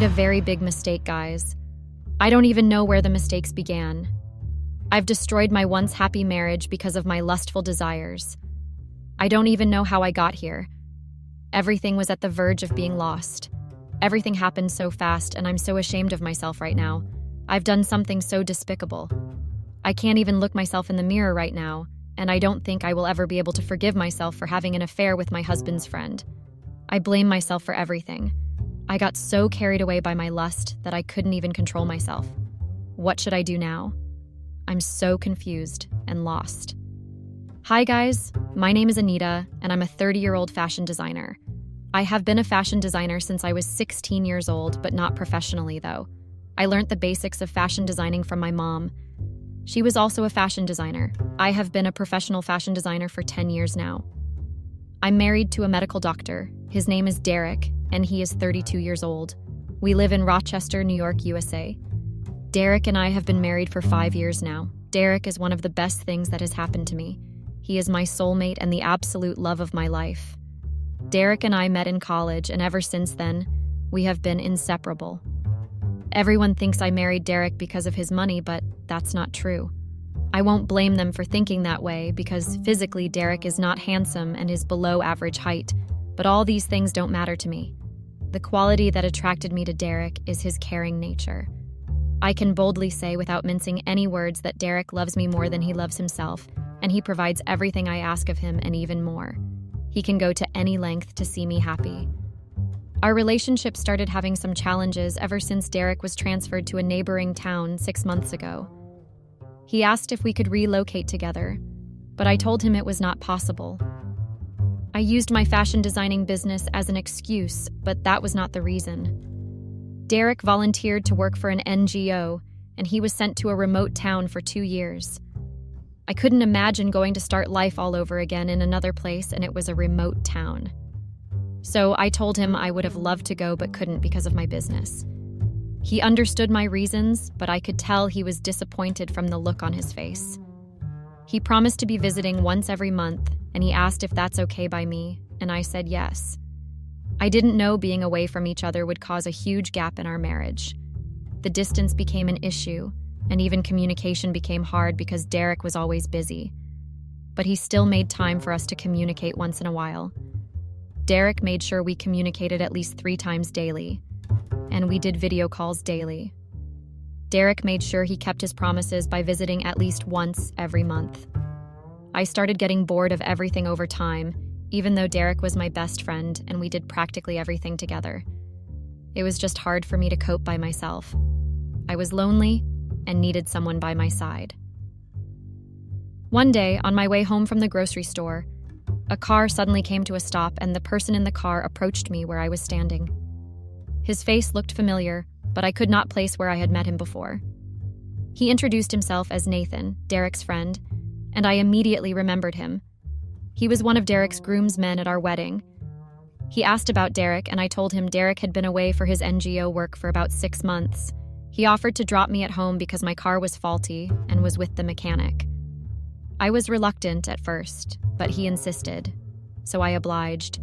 made a very big mistake, guys. I don't even know where the mistakes began. I've destroyed my once happy marriage because of my lustful desires. I don't even know how I got here. Everything was at the verge of being lost. Everything happened so fast, and I'm so ashamed of myself right now. I've done something so despicable. I can't even look myself in the mirror right now, and I don't think I will ever be able to forgive myself for having an affair with my husband's friend. I blame myself for everything. I got so carried away by my lust that I couldn't even control myself. What should I do now? I'm so confused and lost. Hi guys, my name is Anita, and I'm a 30-year-old fashion designer. I have been a fashion designer since I was 16 years old, but not professionally though. I learned the basics of fashion designing from my mom. She was also a fashion designer. I have been a professional fashion designer for 10 years now. I'm married to a medical doctor. His name is Derek, and he is 32 years old. We live in Rochester, New York, USA. Derek and I have been married for 5 years now. Derek is one of the best things that has happened to me. He is my soulmate and the absolute love of my life. Derek and I met in college, and ever since then, we have been inseparable. Everyone thinks I married Derek because of his money, but that's not true. I won't blame them for thinking that way because physically Derek is not handsome and is below average height, but all these things don't matter to me. The quality that attracted me to Derek is his caring nature. I can boldly say without mincing any words that Derek loves me more than he loves himself, and he provides everything I ask of him and even more. He can go to any length to see me happy. Our relationship started having some challenges ever since Derek was transferred to a neighboring town 6 months ago. He asked if we could relocate together, but I told him it was not possible. I used my fashion designing business as an excuse, but that was not the reason. Derek volunteered to work for an NGO, and he was sent to a remote town for 2 years. I couldn't imagine going to start life all over again in another place, and it was a remote town. So I told him I would have loved to go but couldn't because of my business. He understood my reasons, but I could tell he was disappointed from the look on his face. He promised to be visiting once every month, and he asked if that's okay by me, and I said yes. I didn't know being away from each other would cause a huge gap in our marriage. The distance became an issue, and even communication became hard because Derek was always busy. But he still made time for us to communicate once in a while. Derek made sure we communicated at least 3 times daily, and we did video calls daily. Derek made sure he kept his promises by visiting at least once every month. I started getting bored of everything over time, even though Derek was my best friend and we did practically everything together. It was just hard for me to cope by myself. I was lonely and needed someone by my side. One day, on my way home from the grocery store, a car suddenly came to a stop and the person in the car approached me where I was standing. His face looked familiar, but I could not place where I had met him before. He introduced himself as Nathan, Derek's friend, and I immediately remembered him. He was one of Derek's groomsmen at our wedding. He asked about Derek, and I told him Derek had been away for his NGO work for about 6 months. He offered to drop me at home because my car was faulty and was with the mechanic. I was reluctant at first, but he insisted, so I obliged.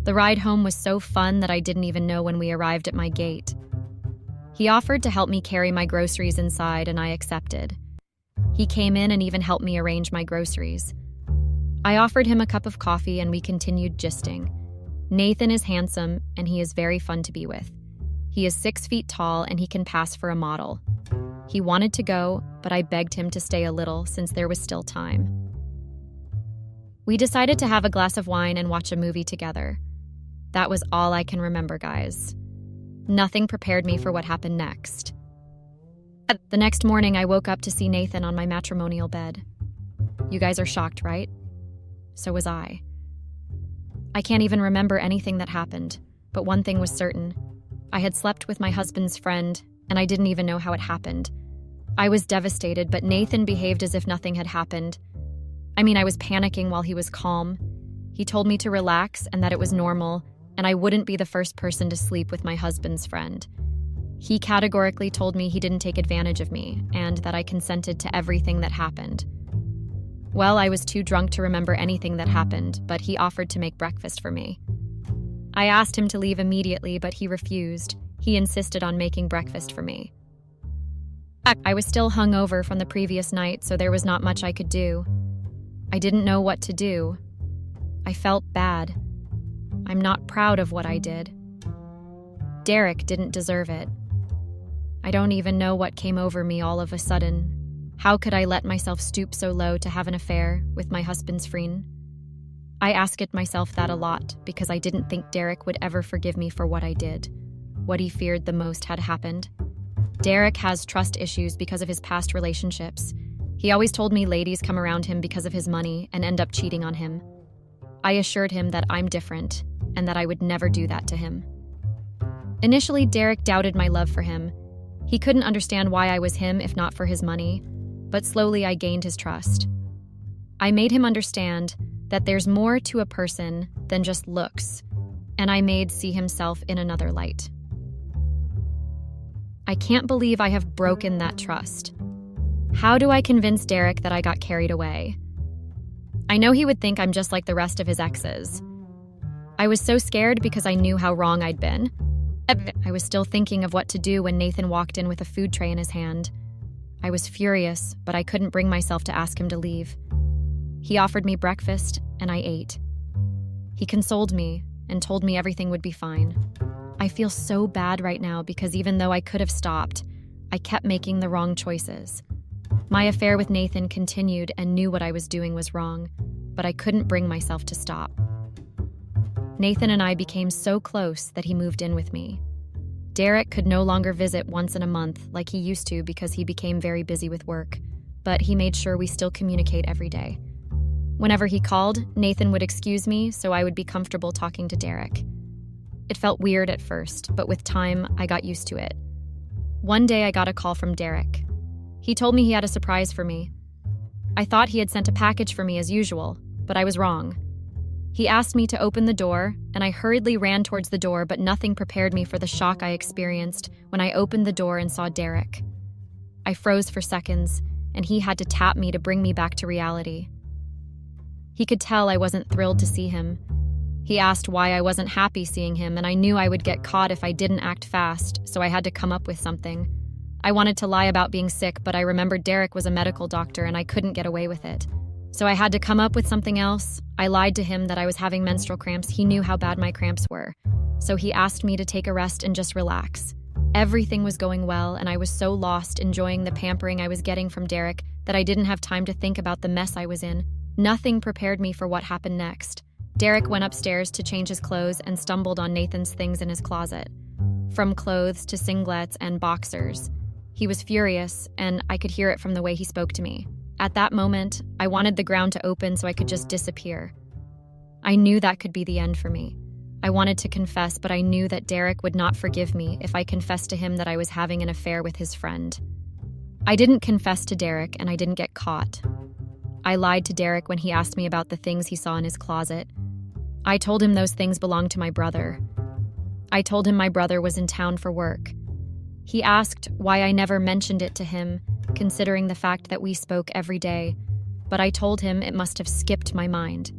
The ride home was so fun that I didn't even know when we arrived at my gate. He offered to help me carry my groceries inside, and I accepted. He came in and even helped me arrange my groceries. I offered him a cup of coffee and we continued gisting. Nathan is handsome and he is very fun to be with. He is 6 feet tall and he can pass for a model. He wanted to go, but I begged him to stay a little since there was still time. We decided to have a glass of wine and watch a movie together. That was all I can remember, guys. Nothing prepared me for what happened next. The next morning, I woke up to see Nathan on my matrimonial bed. You guys are shocked, right? So was I. I can't even remember anything that happened, but one thing was certain. I had slept with my husband's friend, and I didn't even know how it happened. I was devastated, but Nathan behaved as if nothing had happened. I was panicking while he was calm. He told me to relax and that it was normal, and I wouldn't be the first person to sleep with my husband's friend. He categorically told me he didn't take advantage of me, and that I consented to everything that happened. Well, I was too drunk to remember anything that happened, but he offered to make breakfast for me. I asked him to leave immediately, but he refused. He insisted on making breakfast for me. I was still hungover from the previous night, so there was not much I could do. I didn't know what to do. I felt bad. I'm not proud of what I did. Derek didn't deserve it. I don't even know what came over me all of a sudden. How could I let myself stoop so low to have an affair with my husband's friend? I asked myself that a lot because I didn't think Derek would ever forgive me for what I did. What he feared the most had happened. Derek has trust issues because of his past relationships. He always told me ladies come around him because of his money and end up cheating on him. I assured him that I'm different and that I would never do that to him. Initially, Derek doubted my love for him. He couldn't understand why I was him if not for his money, but slowly I gained his trust. I made him understand that there's more to a person than just looks, and I made see himself in another light. I can't believe I have broken that trust. How do I convince Derek that I got carried away? I know he would think I'm just like the rest of his exes. I was so scared because I knew how wrong I'd been. I was still thinking of what to do when Nathan walked in with a food tray in his hand. I was furious, but I couldn't bring myself to ask him to leave. He offered me breakfast, and I ate. He consoled me and told me everything would be fine. I feel so bad right now because even though I could have stopped, I kept making the wrong choices. My affair with Nathan continued and knew what I was doing was wrong, but I couldn't bring myself to stop. Nathan and I became so close that he moved in with me. Derek could no longer visit once in a month like he used to because he became very busy with work, but he made sure we still communicate every day. Whenever he called, Nathan would excuse me so I would be comfortable talking to Derek. It felt weird at first, but with time, I got used to it. One day I got a call from Derek. He told me he had a surprise for me. I thought he had sent a package for me as usual, but I was wrong. He asked me to open the door, and I hurriedly ran towards the door, but nothing prepared me for the shock I experienced when I opened the door and saw Derek. I froze for seconds, and he had to tap me to bring me back to reality. He could tell I wasn't thrilled to see him. He asked why I wasn't happy seeing him, and I knew I would get caught if I didn't act fast, so I had to come up with something. I wanted to lie about being sick, but I remembered Derek was a medical doctor and I couldn't get away with it. So I had to come up with something else. I lied to him that I was having menstrual cramps. He knew how bad my cramps were. So he asked me to take a rest and just relax. Everything was going well, and I was so lost enjoying the pampering I was getting from Derek that I didn't have time to think about the mess I was in. Nothing prepared me for what happened next. Derek went upstairs to change his clothes and stumbled on Nathan's things in his closet. From clothes to singlets and boxers. He was furious, and I could hear it from the way he spoke to me. At that moment, I wanted the ground to open so I could just disappear. I knew that could be the end for me. I wanted to confess, but I knew that Derek would not forgive me if I confessed to him that I was having an affair with his friend. I didn't confess to Derek, and I didn't get caught. I lied to Derek when he asked me about the things he saw in his closet. I told him those things belonged to my brother. I told him my brother was in town for work. He asked why I never mentioned it to him, considering the fact that we spoke every day, but I told him it must have skipped my mind.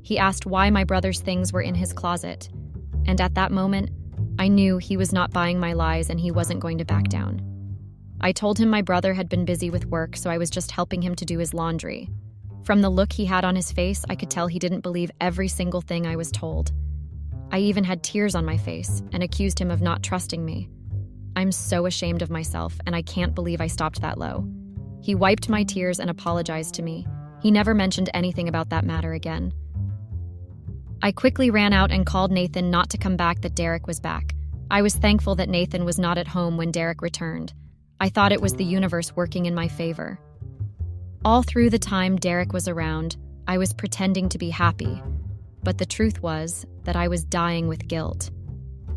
He asked why my brother's things were in his closet, and at that moment, I knew he was not buying my lies and he wasn't going to back down. I told him my brother had been busy with work, so I was just helping him to do his laundry. From the look he had on his face, I could tell he didn't believe every single thing I was told. I even had tears on my face and accused him of not trusting me. I'm so ashamed of myself, and I can't believe I stopped that low. He wiped my tears and apologized to me. He never mentioned anything about that matter again. I quickly ran out and called Nathan not to come back that Derek was back. I was thankful that Nathan was not at home when Derek returned. I thought it was the universe working in my favor. All through the time Derek was around, I was pretending to be happy, but the truth was that I was dying with guilt.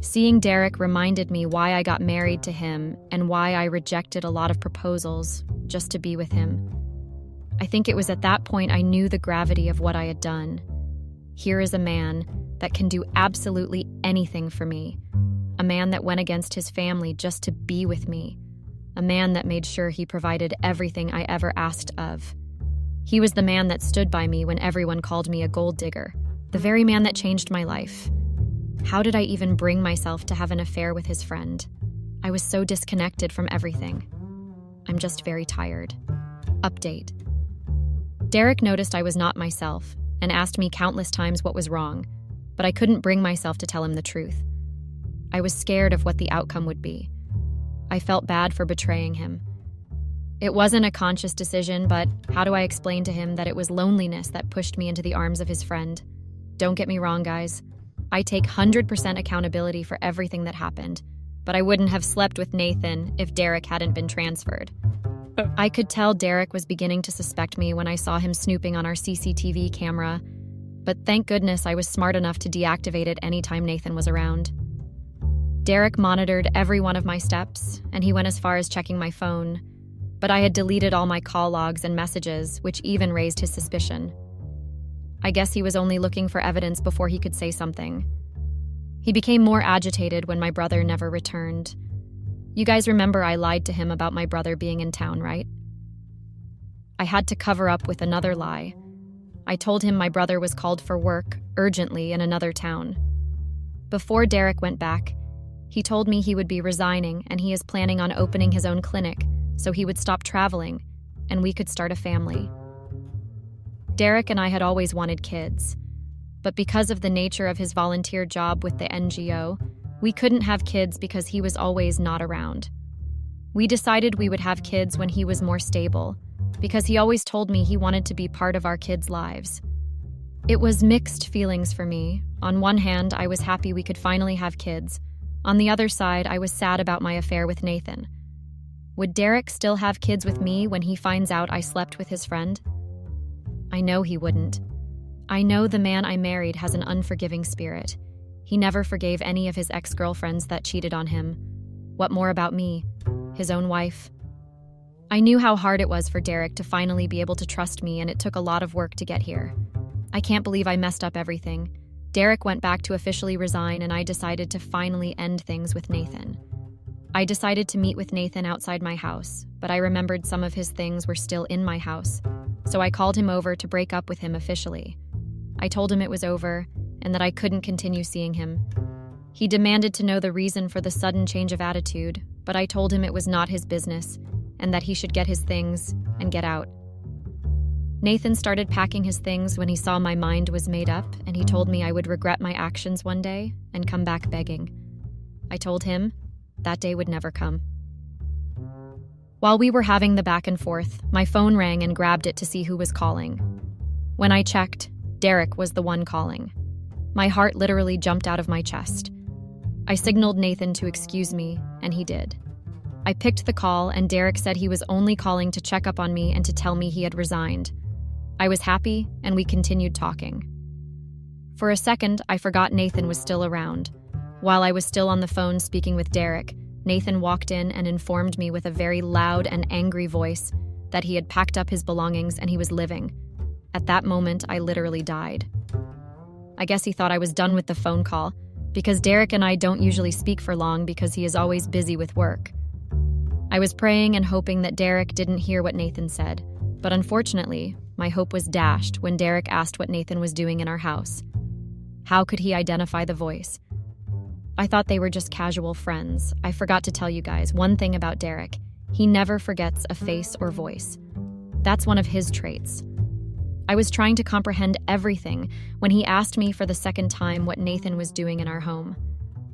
Seeing Derek reminded me why I got married to him and why I rejected a lot of proposals just to be with him. I think it was at that point I knew the gravity of what I had done. Here is a man that can do absolutely anything for me. A man that went against his family just to be with me. A man that made sure he provided everything I ever asked of. He was the man that stood by me when everyone called me a gold digger. The very man that changed my life. How did I even bring myself to have an affair with his friend? I was so disconnected from everything. I'm just very tired. Update. Derek noticed I was not myself and asked me countless times what was wrong, but I couldn't bring myself to tell him the truth. I was scared of what the outcome would be. I felt bad for betraying him. It wasn't a conscious decision, but how do I explain to him that it was loneliness that pushed me into the arms of his friend? Don't get me wrong, guys. I take 100% accountability for everything that happened, but I wouldn't have slept with Nathan if Derek hadn't been transferred. I could tell Derek was beginning to suspect me when I saw him snooping on our CCTV camera, but thank goodness I was smart enough to deactivate it anytime Nathan was around. Derek monitored every one of my steps, and he went as far as checking my phone, but I had deleted all my call logs and messages, which even raised his suspicion. I guess he was only looking for evidence before he could say something. He became more agitated when my brother never returned. You guys remember I lied to him about my brother being in town, right? I had to cover up with another lie. I told him my brother was called for work, urgently, in another town. Before Derek went back, he told me he would be resigning and he is planning on opening his own clinic so he would stop traveling and we could start a family. Derek and I had always wanted kids, but because of the nature of his volunteer job with the NGO, we couldn't have kids because he was always not around. We decided we would have kids when he was more stable, because he always told me he wanted to be part of our kids' lives. It was mixed feelings for me. On one hand, I was happy we could finally have kids. On the other side, I was sad about my affair with Nathan. Would Derek still have kids with me when he finds out I slept with his friend? I know he wouldn't. I know the man I married has an unforgiving spirit. He never forgave any of his ex-girlfriends that cheated on him. What more about me, his own wife? I knew how hard it was for Derek to finally be able to trust me, and it took a lot of work to get here. I can't believe I messed up everything. Derek went back to officially resign, and I decided to finally end things with Nathan. I decided to meet with Nathan outside my house, but I remembered some of his things were still in my house, so I called him over to break up with him officially. I told him it was over, and that I couldn't continue seeing him. He demanded to know the reason for the sudden change of attitude, but I told him it was not his business, and that he should get his things and get out. Nathan started packing his things when he saw my mind was made up, and he told me I would regret my actions one day and come back begging. I told him that day would never come. While we were having the back and forth, my phone rang and grabbed it to see who was calling. When I checked, Derek was the one calling. My heart literally jumped out of my chest. I signaled Nathan to excuse me, and he did. I picked the call, and Derek said he was only calling to check up on me and to tell me he had resigned. I was happy, and we continued talking. For a second, I forgot Nathan was still around. While I was still on the phone speaking with Derek, Nathan walked in and informed me with a very loud and angry voice that he had packed up his belongings and he was living. At that moment, I literally died. I guess he thought I was done with the phone call, because Derek and I don't usually speak for long because he is always busy with work. I was praying and hoping that Derek didn't hear what Nathan said, but unfortunately, my hope was dashed when Derek asked what Nathan was doing in our house. How could he identify the voice? I thought they were just casual friends. I forgot to tell you guys one thing about Derek. He never forgets a face or voice. That's one of his traits. I was trying to comprehend everything when he asked me for the second time what Nathan was doing in our home.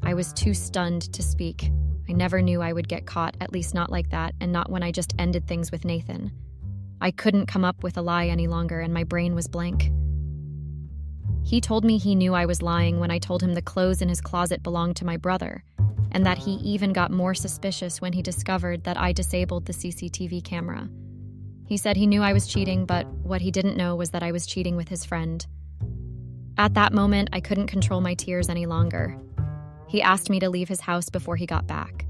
I was too stunned to speak. I never knew I would get caught, at least not like that, and not when I just ended things with Nathan. I couldn't come up with a lie any longer, and my brain was blank. He told me he knew I was lying when I told him the clothes in his closet belonged to my brother, and that he even got more suspicious when he discovered that I disabled the CCTV camera. He said he knew I was cheating, but what he didn't know was that I was cheating with his friend. At that moment, I couldn't control my tears any longer. He asked me to leave his house before he got back.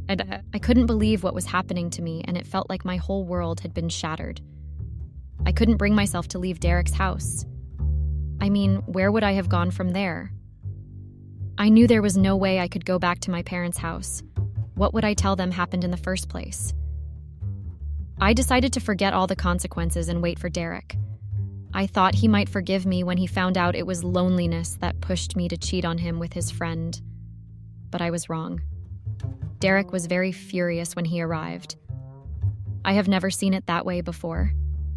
I couldn't believe what was happening to me, and it felt like my whole world had been shattered. I couldn't bring myself to leave Derek's house. I mean, where would I have gone from there? I knew there was no way I could go back to my parents' house. What would I tell them happened in the first place? I decided to forget all the consequences and wait for Derek. I thought he might forgive me when he found out it was loneliness that pushed me to cheat on him with his friend. But I was wrong. Derek was very furious when he arrived. I have never seen it that way before.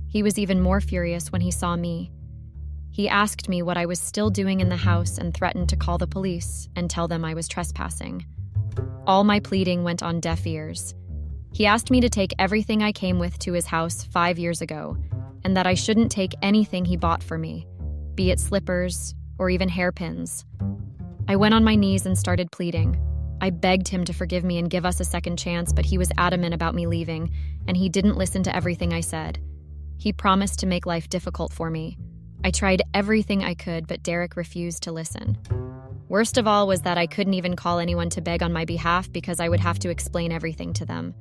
He was even more furious when he saw me. He asked me what I was still doing in the house and threatened to call the police and tell them I was trespassing. All my pleading went on deaf ears. He asked me to take everything I came with to his house 5 years ago, and that I shouldn't take anything he bought for me, be it slippers or even hairpins. I went on my knees and started pleading. I begged him to forgive me and give us a second chance, but he was adamant about me leaving, and he didn't listen to everything I said. He promised to make life difficult for me. I tried everything I could, but Derek refused to listen. Worst of all was that I couldn't even call anyone to beg on my behalf because I would have to explain everything to them.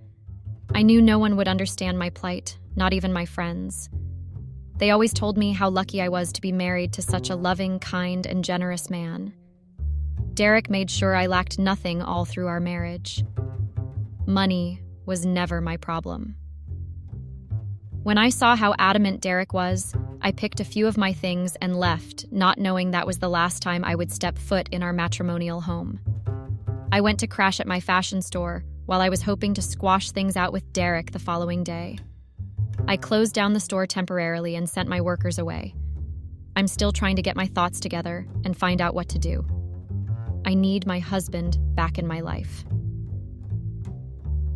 I knew no one would understand my plight, not even my friends. They always told me how lucky I was to be married to such a loving, kind, and generous man. Derek made sure I lacked nothing all through our marriage. Money was never my problem. When I saw how adamant Derek was, I picked a few of my things and left, not knowing that was the last time I would step foot in our matrimonial home. I went to crash at my fashion store while I was hoping to squash things out with Derek the following day. I closed down the store temporarily and sent my workers away. I'm still trying to get my thoughts together and find out what to do. I need my husband back in my life.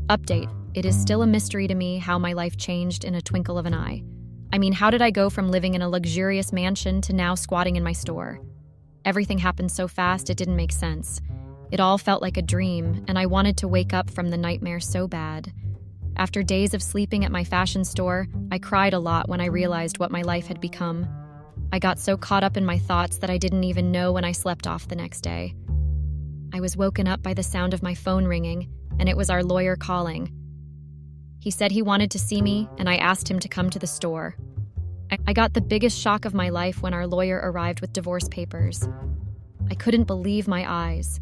Update: it is still a mystery to me how my life changed in a twinkle of an eye. I mean, how did I go from living in a luxurious mansion to now squatting in my store? Everything happened so fast it didn't make sense. It all felt like a dream, and I wanted to wake up from the nightmare so bad. After days of sleeping at my fashion store, I cried a lot when I realized what my life had become. I got so caught up in my thoughts that I didn't even know when I slept off the next day. I was woken up by the sound of my phone ringing, and it was our lawyer calling. He said he wanted to see me, and I asked him to come to the store. I got the biggest shock of my life when our lawyer arrived with divorce papers. I couldn't believe my eyes.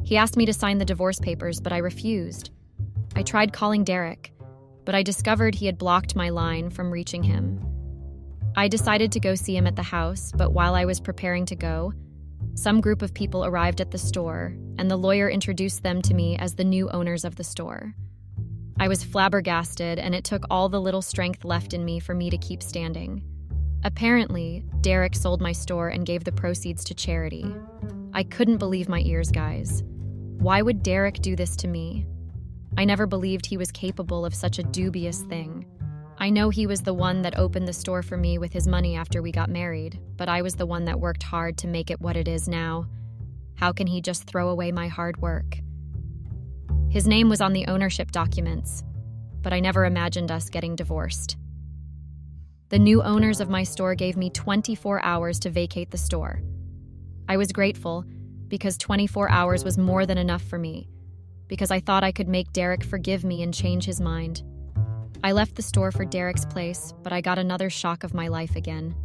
He asked me to sign the divorce papers, but I refused. I tried calling Derek, but I discovered he had blocked my line from reaching him. I decided to go see him at the house, but while I was preparing to go, some group of people arrived at the store, and the lawyer introduced them to me as the new owners of the store. I was flabbergasted, and it took all the little strength left in me for me to keep standing. Apparently, Derek sold my store and gave the proceeds to charity. I couldn't believe my ears, guys. Why would Derek do this to me? I never believed he was capable of such a dubious thing. I know he was the one that opened the store for me with his money after we got married, but I was the one that worked hard to make it what it is now. How can he just throw away my hard work? His name was on the ownership documents, but I never imagined us getting divorced. The new owners of my store gave me 24 hours to vacate the store. I was grateful because 24 hours was more than enough for me, because I thought I could make Derek forgive me and change his mind. I left the store for Derek's place, but I got another shock of my life again.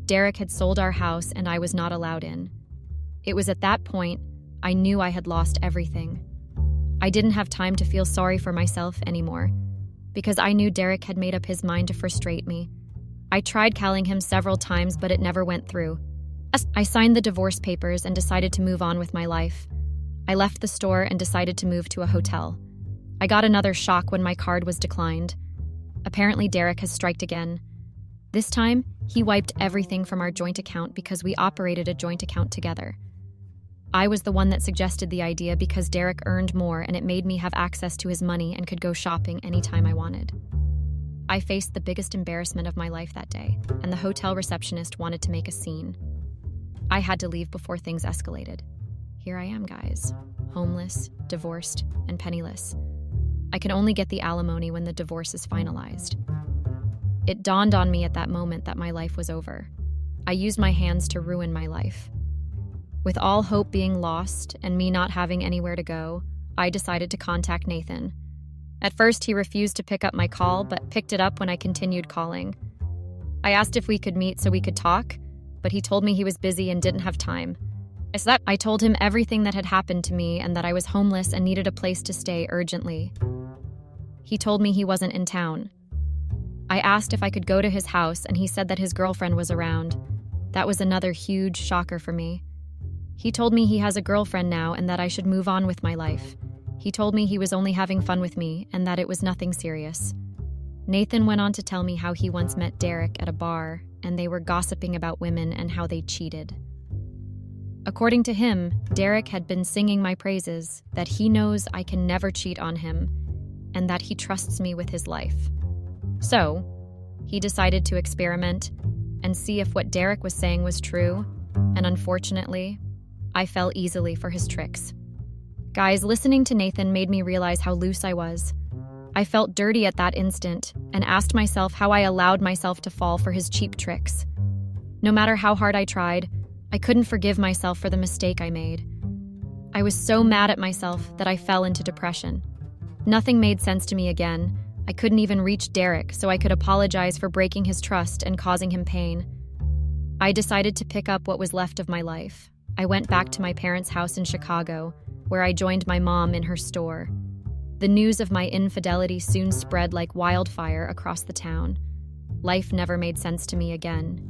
Derek had sold our house and I was not allowed in. It was at that point I knew I had lost everything. I didn't have time to feel sorry for myself anymore, because I knew Derek had made up his mind to frustrate me. I tried calling him several times, but it never went through. I signed the divorce papers and decided to move on with my life. I left the store and decided to move to a hotel. I got another shock when my card was declined. Apparently, Derek has striked again. This time, he wiped everything from our joint account because we operated a joint account together. I was the one that suggested the idea because Derek earned more and it made me have access to his money and could go shopping anytime I wanted. I faced the biggest embarrassment of my life that day, and the hotel receptionist wanted to make a scene. I had to leave before things escalated. Here I am, guys, homeless, divorced, and penniless. I can only get the alimony when the divorce is finalized. It dawned on me at that moment that my life was over. I used my hands to ruin my life. With all hope being lost and me not having anywhere to go, I decided to contact Nathan. At first, he refused to pick up my call, but picked it up when I continued calling. I asked if we could meet so we could talk, but he told me he was busy and didn't have time. I told him everything that had happened to me and that I was homeless and needed a place to stay urgently. He told me he wasn't in town. I asked if I could go to his house, and he said that his girlfriend was around. That was another huge shocker for me. He told me he has a girlfriend now and that I should move on with my life. He told me he was only having fun with me and that it was nothing serious. Nathan went on to tell me how he once met Derek at a bar and they were gossiping about women and how they cheated. According to him, Derek had been singing my praises, that he knows I can never cheat on him, and that he trusts me with his life. So, he decided to experiment and see if what Derek was saying was true, and unfortunately, I fell easily for his tricks. Guys, listening to Nathan made me realize how loose I was. I felt dirty at that instant and asked myself how I allowed myself to fall for his cheap tricks. No matter how hard I tried, I couldn't forgive myself for the mistake I made. I was so mad at myself that I fell into depression. Nothing made sense to me again. I couldn't even reach Derek so I could apologize for breaking his trust and causing him pain. I decided to pick up what was left of my life. I went back to my parents' house in Chicago, where I joined my mom in her store. The news of my infidelity soon spread like wildfire across the town. Life never made sense to me again.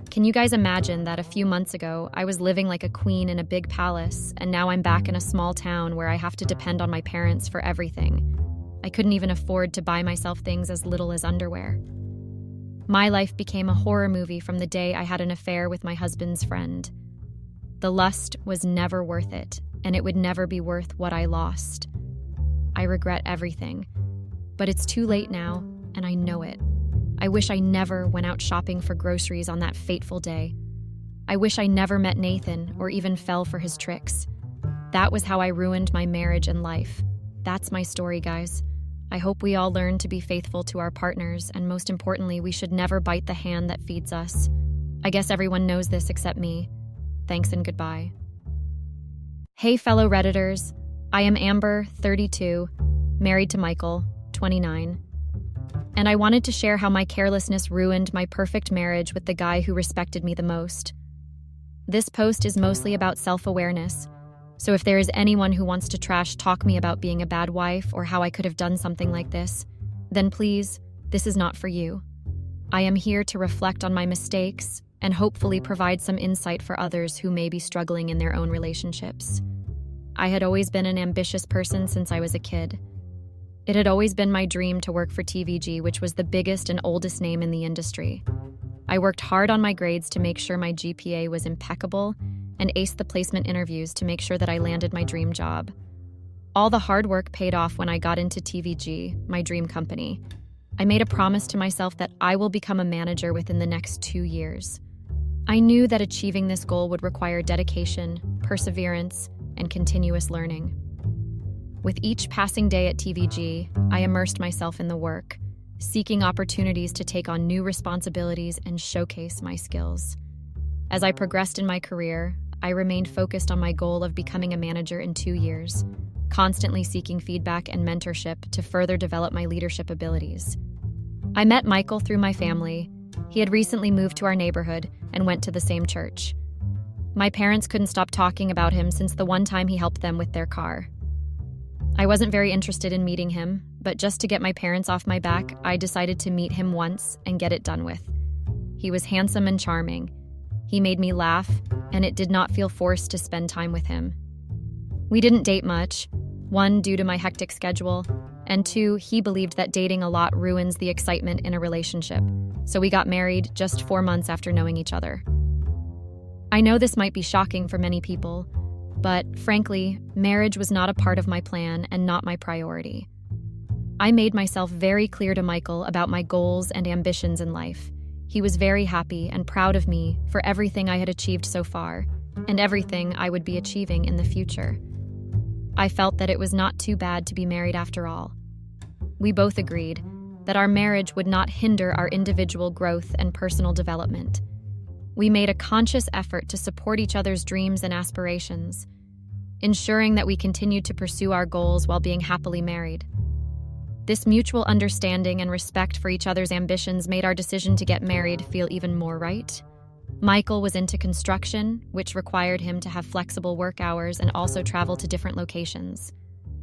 Can you guys imagine that a few months ago, I was living like a queen in a big palace, and now I'm back in a small town where I have to depend on my parents for everything? I couldn't even afford to buy myself things as little as underwear. My life became a horror movie from the day I had an affair with my husband's friend. The lust was never worth it, and it would never be worth what I lost. I regret everything, but it's too late now, and I know it. I wish I never went out shopping for groceries on that fateful day. I wish I never met Nathan or even fell for his tricks. That was how I ruined my marriage and life. That's my story, guys. I hope we all learn to be faithful to our partners, and most importantly, we should never bite the hand that feeds us. I guess everyone knows this except me. Thanks and goodbye. Hey, fellow Redditors. I am Amber, 32, married to Michael, 29. And I wanted to share how my carelessness ruined my perfect marriage with the guy who respected me the most. This post is mostly about self-awareness, so if there is anyone who wants to trash talk me about being a bad wife or how I could have done something like this, then please, this is not for you. I am here to reflect on my mistakes and hopefully provide some insight for others who may be struggling in their own relationships. I had always been an ambitious person since I was a kid. It had always been my dream to work for TVG, which was the biggest and oldest name in the industry. I worked hard on my grades to make sure my GPA was impeccable and aced the placement interviews to make sure that I landed my dream job. All the hard work paid off when I got into TVG, my dream company. I made a promise to myself that I will become a manager within the next 2 years. I knew that achieving this goal would require dedication, perseverance, and continuous learning. With each passing day at TVG, I immersed myself in the work, seeking opportunities to take on new responsibilities and showcase my skills. As I progressed in my career, I remained focused on my goal of becoming a manager in 2 years, constantly seeking feedback and mentorship to further develop my leadership abilities. I met Michael through my family. He had recently moved to our neighborhood and went to the same church. My parents couldn't stop talking about him since the one time he helped them with their car. I wasn't very interested in meeting him, but just to get my parents off my back, I decided to meet him once and get it done with. He was handsome and charming. He made me laugh, and it did not feel forced to spend time with him. We didn't date much, 1, due to my hectic schedule, and 2, he believed that dating a lot ruins the excitement in a relationship, so we got married just 4 months after knowing each other. I know this might be shocking for many people, but frankly, marriage was not a part of my plan and not my priority. I made myself very clear to Michael about my goals and ambitions in life. He was very happy and proud of me for everything I had achieved so far, and everything I would be achieving in the future. I felt that it was not too bad to be married after all. We both agreed that our marriage would not hinder our individual growth and personal development. We made a conscious effort to support each other's dreams and aspirations, ensuring that we continued to pursue our goals while being happily married. This mutual understanding and respect for each other's ambitions made our decision to get married feel even more right. Michael was into construction, which required him to have flexible work hours and also travel to different locations.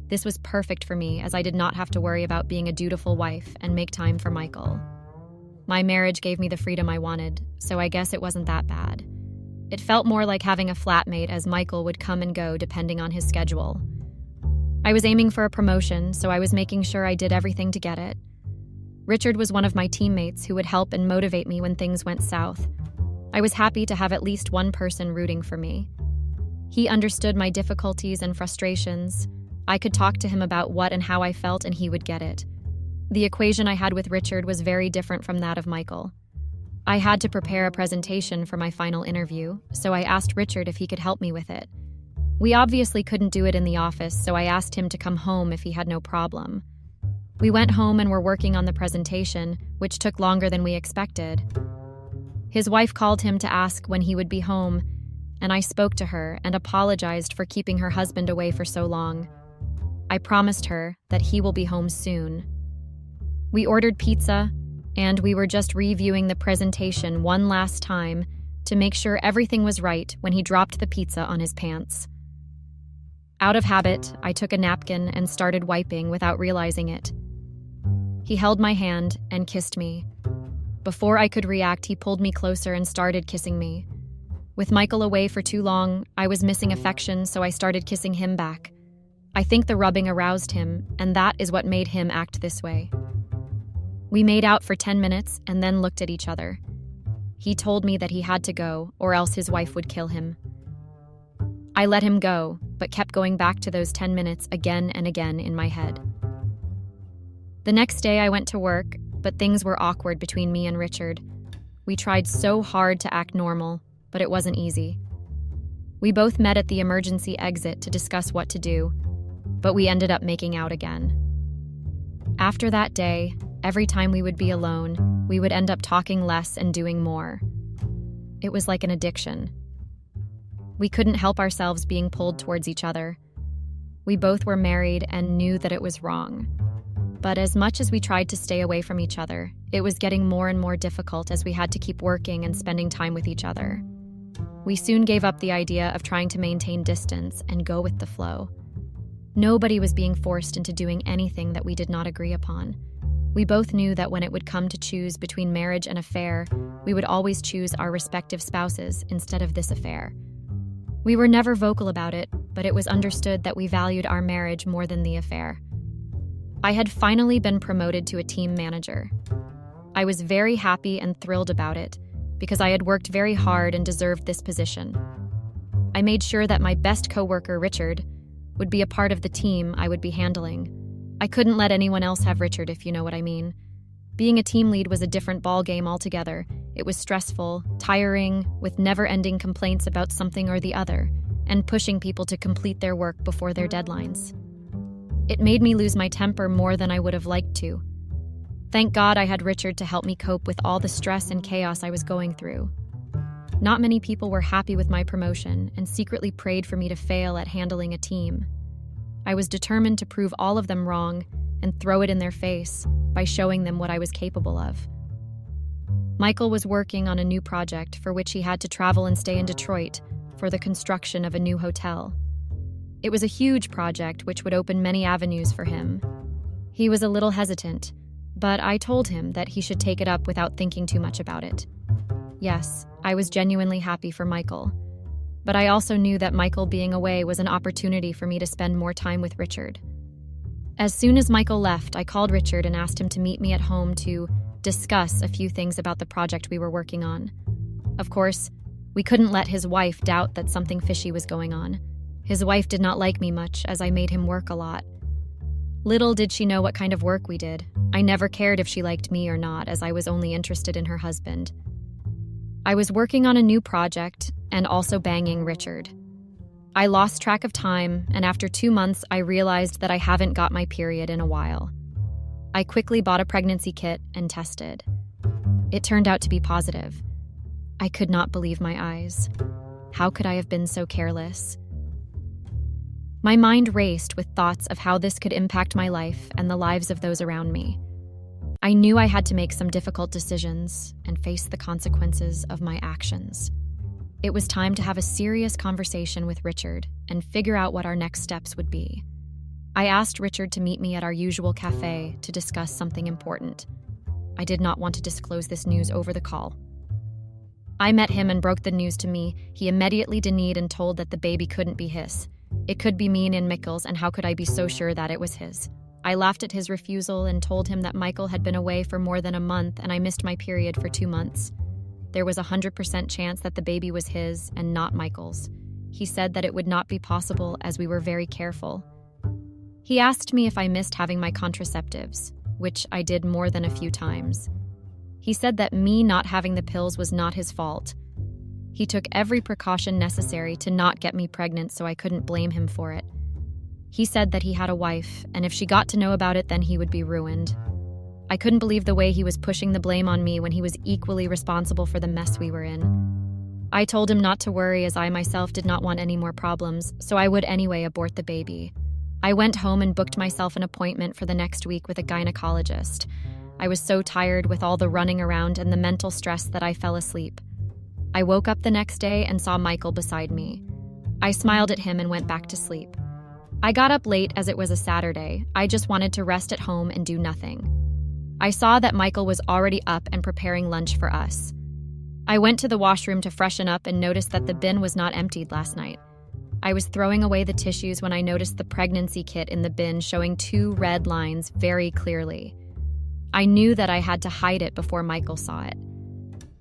This was perfect for me, as I did not have to worry about being a dutiful wife and make time for Michael. My marriage gave me the freedom I wanted, so I guess it wasn't that bad. It felt more like having a flatmate, as Michael would come and go depending on his schedule. I was aiming for a promotion, so I was making sure I did everything to get it. Richard was one of my teammates who would help and motivate me when things went south. I was happy to have at least one person rooting for me. He understood my difficulties and frustrations. I could talk to him about what and how I felt, and he would get it. The equation I had with Richard was very different from that of Michael. I had to prepare a presentation for my final interview, so I asked Richard if he could help me with it. We obviously couldn't do it in the office, so I asked him to come home if he had no problem. We went home and were working on the presentation, which took longer than we expected. His wife called him to ask when he would be home, and I spoke to her and apologized for keeping her husband away for so long. I promised her that he will be home soon. We ordered pizza, and we were just reviewing the presentation one last time to make sure everything was right when he dropped the pizza on his pants. Out of habit, I took a napkin and started wiping without realizing it. He held my hand and kissed me. Before I could react, he pulled me closer and started kissing me. With Michael away for too long, I was missing affection, so I started kissing him back. I think the rubbing aroused him, and that is what made him act this way. We made out for 10 minutes and then looked at each other. He told me that he had to go, or else his wife would kill him. I let him go, but kept going back to those 10 minutes again and again in my head. The next day I went to work, but things were awkward between me and Richard. We tried so hard to act normal, but it wasn't easy. We both met at the emergency exit to discuss what to do, but we ended up making out again. After that day, every time we would be alone, we would end up talking less and doing more. It was like an addiction. We couldn't help ourselves being pulled towards each other. We both were married and knew that it was wrong. But as much as we tried to stay away from each other, it was getting more and more difficult as we had to keep working and spending time with each other. We soon gave up the idea of trying to maintain distance and go with the flow. Nobody was being forced into doing anything that we did not agree upon. We both knew that when it would come to choose between marriage and affair, we would always choose our respective spouses instead of this affair. We were never vocal about it, but it was understood that we valued our marriage more than the affair. I had finally been promoted to a team manager. I was very happy and thrilled about it because I had worked very hard and deserved this position. I made sure that my best coworker, Richard, would be a part of the team I would be handling. I couldn't let anyone else have Richard, if you know what I mean. Being a team lead was a different ballgame altogether. It was stressful, tiring, with never-ending complaints about something or the other, and pushing people to complete their work before their deadlines. It made me lose my temper more than I would have liked to. Thank God I had Richard to help me cope with all the stress and chaos I was going through. Not many people were happy with my promotion and secretly prayed for me to fail at handling a team. I was determined to prove all of them wrong and throw it in their face by showing them what I was capable of. Michael was working on a new project for which he had to travel and stay in Detroit for the construction of a new hotel. It was a huge project which would open many avenues for him. He was a little hesitant, but I told him that he should take it up without thinking too much about it. Yes, I was genuinely happy for Michael, but I also knew that Michael being away was an opportunity for me to spend more time with Richard. As soon as Michael left, I called Richard and asked him to meet me at home to discuss a few things about the project we were working on. Of course, we couldn't let his wife doubt that something fishy was going on. His wife did not like me much, as I made him work a lot. Little did she know what kind of work we did. I never cared if she liked me or not, as I was only interested in her husband. I was working on a new project and also banging Richard. I lost track of time, and after 2 months, I realized that I haven't got my period in a while. I quickly bought a pregnancy kit and tested. It turned out to be positive. I could not believe my eyes. How could I have been so careless? My mind raced with thoughts of how this could impact my life and the lives of those around me. I knew I had to make some difficult decisions and face the consequences of my actions. It was time to have a serious conversation with Richard and figure out what our next steps would be. I asked Richard to meet me at our usual cafe to discuss something important. I did not want to disclose this news over the call. I met him and broke the news to me. He immediately denied and told that the baby couldn't be his. It could be mine and Mikkel's, and how could I be so sure that it was his? I laughed at his refusal and told him that Michael had been away for more than a month and I missed my period for 2 months. There was a 100% chance that the baby was his and not Michael's. He said that it would not be possible as we were very careful. He asked me if I missed having my contraceptives, which I did more than a few times. He said that me not having the pills was not his fault. He took every precaution necessary to not get me pregnant, so I couldn't blame him for it. He said that he had a wife, and if she got to know about it, then he would be ruined. I couldn't believe the way he was pushing the blame on me when he was equally responsible for the mess we were in. I told him not to worry, as I myself did not want any more problems, so I would anyway abort the baby. I went home and booked myself an appointment for the next week with a gynecologist. I was so tired with all the running around and the mental stress that I fell asleep. I woke up the next day and saw Michael beside me. I smiled at him and went back to sleep. I got up late as it was a Saturday. I just wanted to rest at home and do nothing. I saw that Michael was already up and preparing lunch for us. I went to the washroom to freshen up and noticed that the bin was not emptied last night. I was throwing away the tissues when I noticed the pregnancy kit in the bin showing 2 red lines very clearly. I knew that I had to hide it before Michael saw it.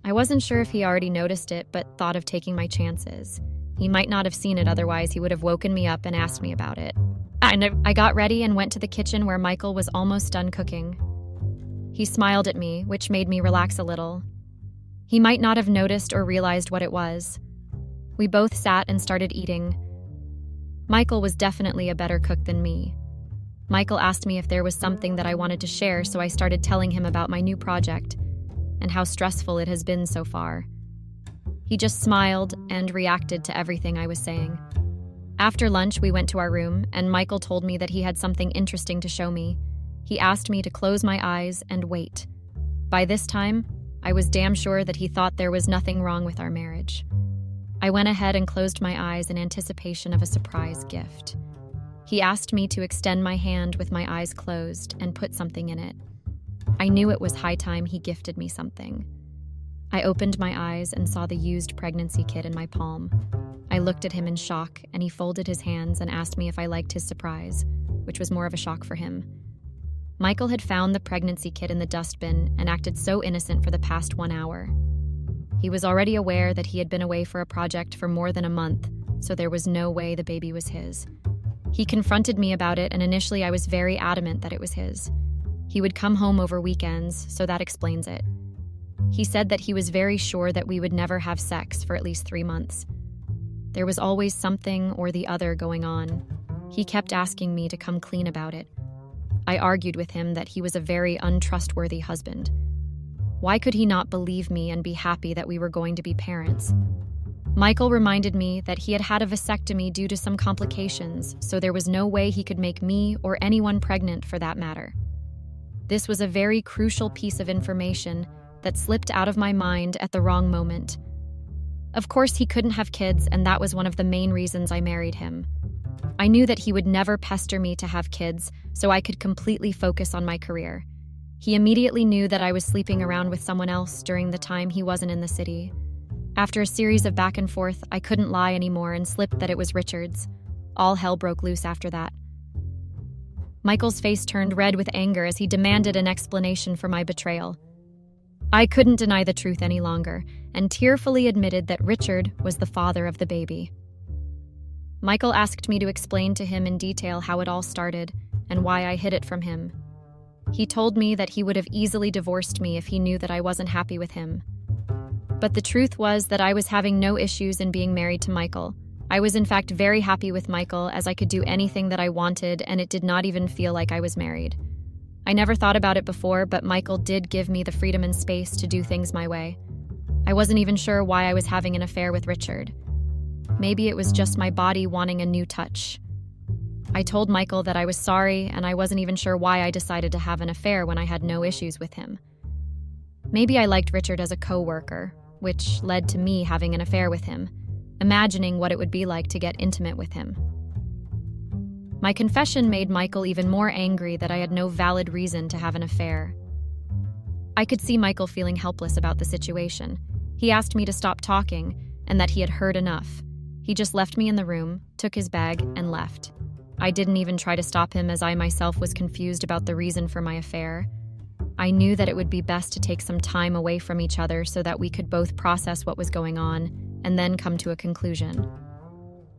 I wasn't sure if he already noticed it, but thought of taking my chances. He might not have seen it, otherwise he would have woken me up and asked me about it. I got ready and went to the kitchen where Michael was almost done cooking. He smiled at me, which made me relax a little. He might not have noticed or realized what it was. We both sat and started eating. Michael was definitely a better cook than me. Michael asked me if there was something that I wanted to share, so I started telling him about my new project and how stressful it has been so far. He just smiled and reacted to everything I was saying. After lunch, we went to our room, and Michael told me that he had something interesting to show me. He asked me to close my eyes and wait. By this time, I was damn sure that he thought there was nothing wrong with our marriage. I went ahead and closed my eyes in anticipation of a surprise gift. He asked me to extend my hand with my eyes closed and put something in it. I knew it was high time he gifted me something. I opened my eyes and saw the used pregnancy kit in my palm. I looked at him in shock, and he folded his hands and asked me if I liked his surprise, which was more of a shock for him. Michael had found the pregnancy kit in the dustbin and acted so innocent for the past 1 hour. He was already aware that he had been away for a project for more than a month, so there was no way the baby was his. He confronted me about it, and initially I was very adamant that it was his. He would come home over weekends, so that explains it. He said that he was very sure that we would never have sex for at least 3 months. There was always something or the other going on. He kept asking me to come clean about it. I argued with him that he was a very untrustworthy husband. Why could he not believe me and be happy that we were going to be parents? Michael reminded me that he had had a vasectomy due to some complications, so there was no way he could make me or anyone pregnant for that matter. This was a very crucial piece of information that slipped out of my mind at the wrong moment. Of course, he couldn't have kids, and that was one of the main reasons I married him. I knew that he would never pester me to have kids, so I could completely focus on my career. He immediately knew that I was sleeping around with someone else during the time he wasn't in the city. After a series of back and forth, I couldn't lie anymore and slipped that it was Richard's. All hell broke loose after that. Michael's face turned red with anger as he demanded an explanation for my betrayal. I couldn't deny the truth any longer, and tearfully admitted that Richard was the father of the baby. Michael asked me to explain to him in detail how it all started and why I hid it from him. He told me that he would have easily divorced me if he knew that I wasn't happy with him. But the truth was that I was having no issues in being married to Michael. I was in fact very happy with Michael, as I could do anything that I wanted, and it did not even feel like I was married. I never thought about it before, but Michael did give me the freedom and space to do things my way. I wasn't even sure why I was having an affair with Richard. Maybe it was just my body wanting a new touch. I told Michael that I was sorry, and I wasn't even sure why I decided to have an affair when I had no issues with him. Maybe I liked Richard as a co-worker, which led to me having an affair with him, imagining what it would be like to get intimate with him. My confession made Michael even more angry that I had no valid reason to have an affair. I could see Michael feeling helpless about the situation. He asked me to stop talking and that he had heard enough. He just left me in the room, took his bag, and left. I didn't even try to stop him as I myself was confused about the reason for my affair. I knew that it would be best to take some time away from each other so that we could both process what was going on and then come to a conclusion.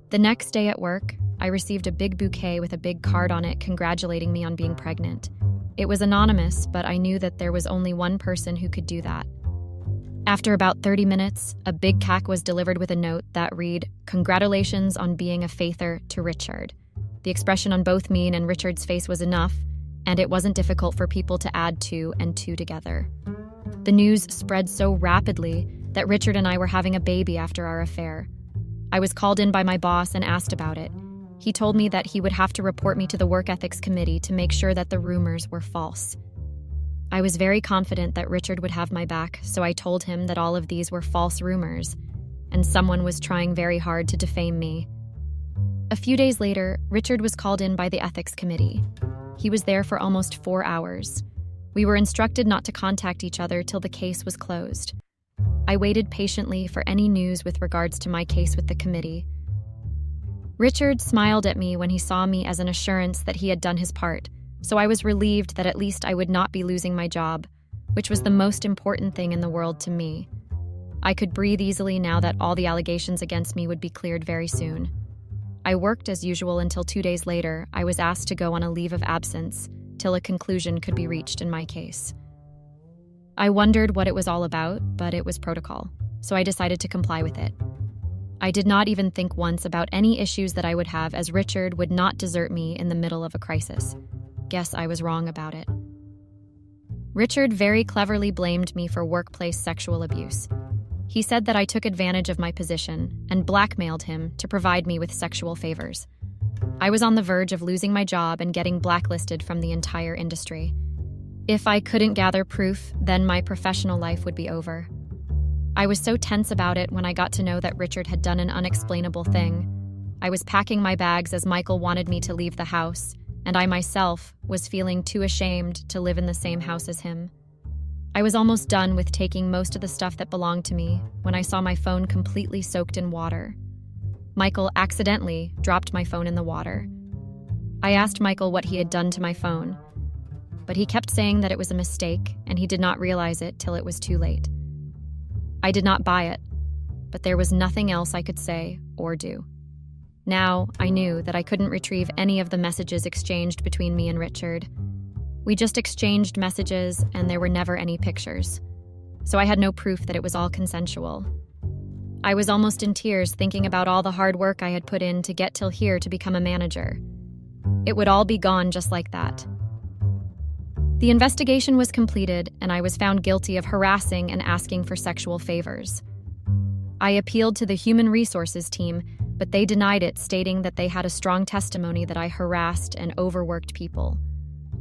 The next day at work, I received a big bouquet with a big card on it congratulating me on being pregnant. It was anonymous, but I knew that there was only one person who could do that. After about 30 minutes, a big cack was delivered with a note that read, "Congratulations on being a faither to Richard." The expression on both me and Richard's face was enough, and it wasn't difficult for people to add two and two together. The news spread so rapidly that Richard and I were having a baby after our affair. I was called in by my boss and asked about it. He told me that he would have to report me to the work ethics committee to make sure that the rumors were false. I was very confident that Richard would have my back, so I told him that all of these were false rumors, and someone was trying very hard to defame me. A few days later, Richard was called in by the ethics committee. He was there for almost 4 hours. We were instructed not to contact each other till the case was closed. I waited patiently for any news with regards to my case with the committee. Richard smiled at me when he saw me as an assurance that he had done his part, so I was relieved that at least I would not be losing my job, which was the most important thing in the world to me. I could breathe easily now that all the allegations against me would be cleared very soon. I worked as usual until 2 days later I was asked to go on a leave of absence till a conclusion could be reached in my case. I wondered what it was all about, but it was protocol, so I decided to comply with it. I did not even think once about any issues that I would have, as Richard would not desert me in the middle of a crisis. Guess I was wrong about it. Richard very cleverly blamed me for workplace sexual abuse. He said that I took advantage of my position and blackmailed him to provide me with sexual favors. I was on the verge of losing my job and getting blacklisted from the entire industry. If I couldn't gather proof, then my professional life would be over. I was so tense about it when I got to know that Richard had done an unexplainable thing. I was packing my bags as Michael wanted me to leave the house, and I myself was feeling too ashamed to live in the same house as him. I was almost done with taking most of the stuff that belonged to me when I saw my phone completely soaked in water. Michael accidentally dropped my phone in the water. I asked Michael what he had done to my phone, but he kept saying that it was a mistake and he did not realize it till it was too late. I did not buy it, but there was nothing else I could say or do. Now I knew that I couldn't retrieve any of the messages exchanged between me and Richard. We just exchanged messages and there were never any pictures. So I had no proof that it was all consensual. I was almost in tears thinking about all the hard work I had put in to get till here to become a manager. It would all be gone just like that. The investigation was completed and I was found guilty of harassing and asking for sexual favors. I appealed to the human resources team, but they denied it, stating that they had a strong testimony that I harassed and overworked people.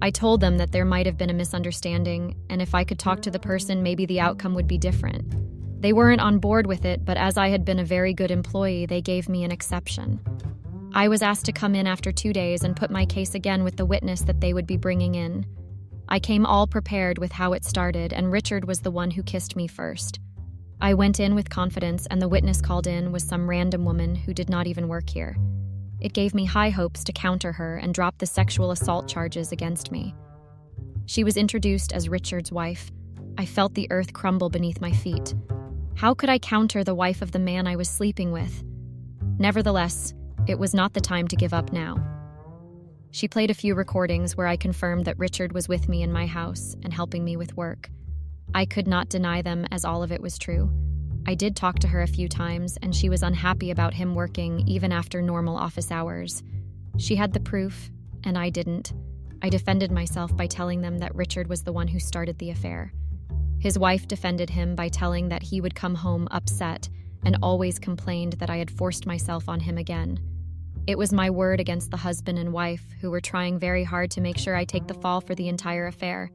I told them that there might have been a misunderstanding, and if I could talk to the person, maybe the outcome would be different. They weren't on board with it, but as I had been a very good employee, they gave me an exception. I was asked to come in after 2 days and put my case again with the witness that they would be bringing in. I came all prepared with how it started, and Richard was the one who kissed me first. I went in with confidence, and the witness called in was some random woman who did not even work here. It gave me high hopes to counter her and drop the sexual assault charges against me. She was introduced as Richard's wife. I felt the earth crumble beneath my feet. How could I counter the wife of the man I was sleeping with? Nevertheless, it was not the time to give up now. She played a few recordings where I confirmed that Richard was with me in my house and helping me with work. I could not deny them, as all of it was true. I did talk to her a few times, and she was unhappy about him working even after normal office hours. She had the proof, and I didn't. I defended myself by telling them that Richard was the one who started the affair. His wife defended him by telling that he would come home upset and always complained that I had forced myself on him again. It was my word against the husband and wife, who were trying very hard to make sure I take the fall for the entire affair.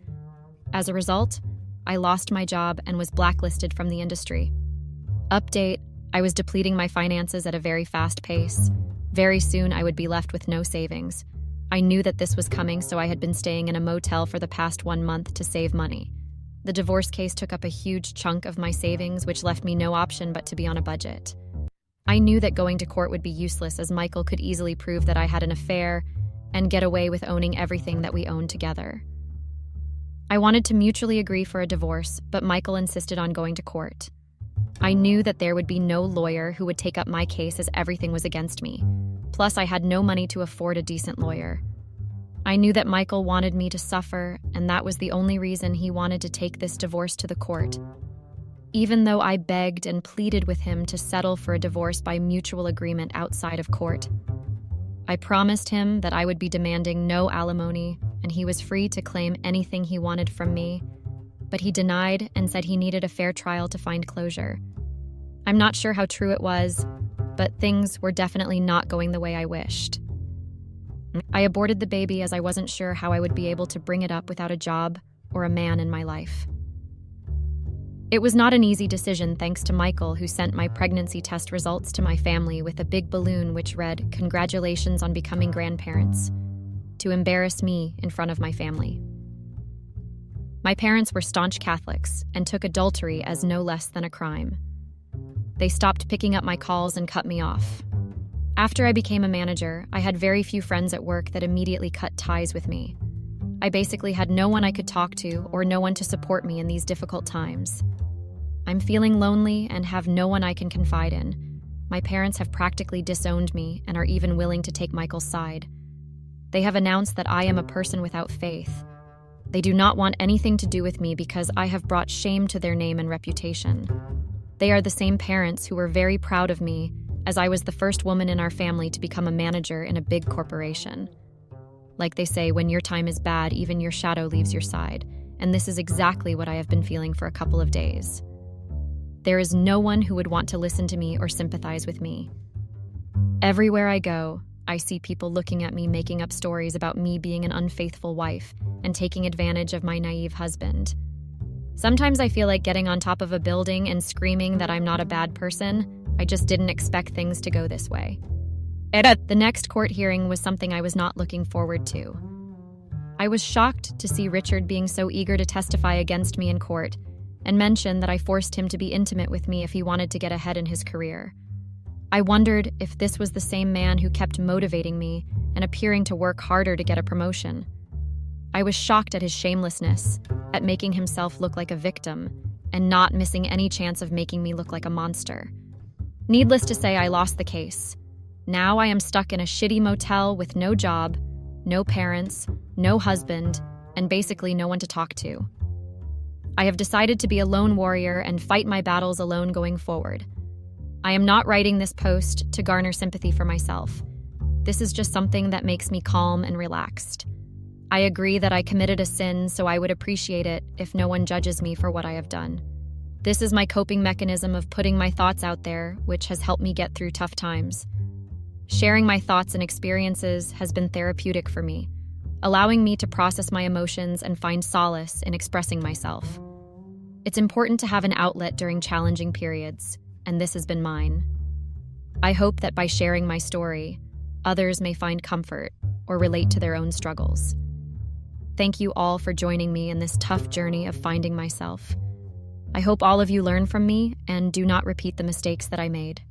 As a result, I lost my job and was blacklisted from the industry. Update: I was depleting my finances at a very fast pace. Very soon I would be left with no savings. I knew that this was coming, so I had been staying in a motel for the past 1 month to save money. The divorce case took up a huge chunk of my savings, which left me no option but to be on a budget. I knew that going to court would be useless, as Michael could easily prove that I had an affair and get away with owning everything that we owned together. I wanted to mutually agree for a divorce, but Michael insisted on going to court. I knew that there would be no lawyer who would take up my case, as everything was against me. Plus, I had no money to afford a decent lawyer. I knew that Michael wanted me to suffer, and that was the only reason he wanted to take this divorce to the court. Even though I begged and pleaded with him to settle for a divorce by mutual agreement outside of court, I promised him that I would be demanding no alimony and he was free to claim anything he wanted from me, but he denied and said he needed a fair trial to find closure. I'm not sure how true it was, but things were definitely not going the way I wished. I aborted the baby as I wasn't sure how I would be able to bring it up without a job or a man in my life. It was not an easy decision, thanks to Michael, who sent my pregnancy test results to my family with a big balloon which read, "Congratulations on becoming grandparents," to embarrass me in front of my family. My parents were staunch Catholics and took adultery as no less than a crime. They stopped picking up my calls and cut me off. After I became a manager, I had very few friends at work that immediately cut ties with me. I basically had no one I could talk to or no one to support me in these difficult times. I'm feeling lonely and have no one I can confide in. My parents have practically disowned me and are even willing to take Michael's side. They have announced that I am a person without faith. They do not want anything to do with me because I have brought shame to their name and reputation. They are the same parents who were very proud of me, as I was the first woman in our family to become a manager in a big corporation. Like they say, when your time is bad, even your shadow leaves your side, and this is exactly what I have been feeling for a couple of days. There is no one who would want to listen to me or sympathize with me. Everywhere I go, I see people looking at me, making up stories about me being an unfaithful wife and taking advantage of my naive husband. Sometimes I feel like getting on top of a building and screaming that I'm not a bad person. I just didn't expect things to go this way. The next court hearing was something I was not looking forward to. I was shocked to see Richard being so eager to testify against me in court and mention that I forced him to be intimate with me if he wanted to get ahead in his career. I wondered if this was the same man who kept motivating me and appearing to work harder to get a promotion. I was shocked at his shamelessness, at making himself look like a victim, and not missing any chance of making me look like a monster. Needless to say, I lost the case. Now I am stuck in a shitty motel with no job, no parents, no husband, and basically no one to talk to. I have decided to be a lone warrior and fight my battles alone going forward. I am not writing this post to garner sympathy for myself. This is just something that makes me calm and relaxed. I agree that I committed a sin, so I would appreciate it if no one judges me for what I have done. This is my coping mechanism of putting my thoughts out there, which has helped me get through tough times. Sharing my thoughts and experiences has been therapeutic for me, allowing me to process my emotions and find solace in expressing myself. It's important to have an outlet during challenging periods, and this has been mine. I hope that by sharing my story, others may find comfort or relate to their own struggles. Thank you all for joining me in this tough journey of finding myself. I hope all of you learn from me and do not repeat the mistakes that I made.